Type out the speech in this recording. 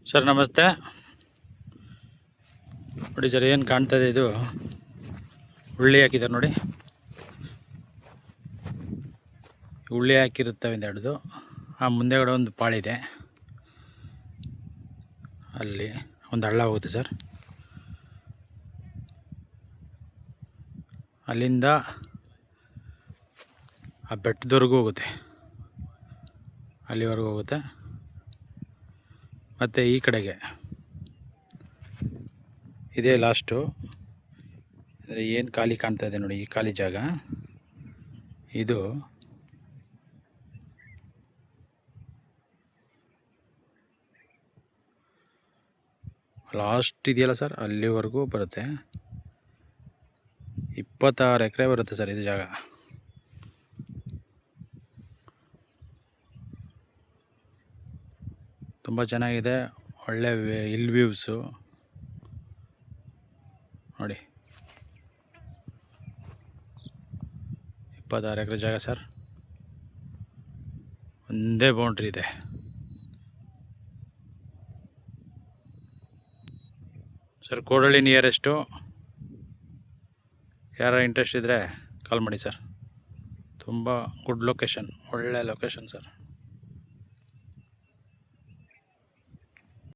Sir ನಮಸ್ತೆ. ನೋಡಿ sir, ಏನು ಕಾಣ್ತದೆ ಇದು ಉಳ್ಳಿ ಹಾಕಿದ್ದಾರೆ ನೋಡಿ. ಉಳ್ಳಿ ಹಾಕಿರುತ್ತವೆ ಒಂದೆರಡು. ಆ ಮುಂದೆಗಡೆ ಒಂದು ಪಾಳಿದೆ, ಅಲ್ಲಿ ಒಂದು ಹಳ್ಳ ಹೋಗುತ್ತೆ ಸರ್. ಅಲ್ಲಿಂದ ಆ ಬೆಟ್ಟದವರೆಗೂ ಹೋಗುತ್ತೆ, ಅಲ್ಲಿವರೆಗೂ ಹೋಗುತ್ತೆ. ಮತ್ತು ಈ ಕಡೆಗೆ ಇದೇ ಲಾಸ್ಟು. ಅಂದರೆ ಏನು ಖಾಲಿ ಕಾಣ್ತಾ ಇದೆ ನೋಡಿ, ಈ ಖಾಲಿ ಜಾಗ ಇದು ಲಾಸ್ಟ್ ಇದೆಯಲ್ಲ ಸರ್, ಅಲ್ಲಿವರೆಗೂ ಬರುತ್ತೆ. 26 ಎಕರೆ ಬರುತ್ತೆ ಸರ್ ಇದು ಜಾಗ. ತುಂಬ ಚೆನ್ನಾಗಿದೆ, ಒಳ್ಳೆ ಹಿಲ್ ವ್ಯೂವ್ಸು ನೋಡಿ. 26 ಎಕರೆ ಜಾಗ ಸರ್, ಒಂದೇ ಬೌಂಡ್ರಿ ಇದೆ. Sir Kodalli nearest. ಯಾರ ಇಂಟ್ರೆಸ್ಟ್ ಇದ್ದರೆ ಕಾಲ್ ಮಾಡಿ ಸರ್. ತುಂಬ ಗುಡ್ ಲೊಕೇಶನ್, ಒಳ್ಳೆ ಲೊಕೇಶನ್ ಸರ್.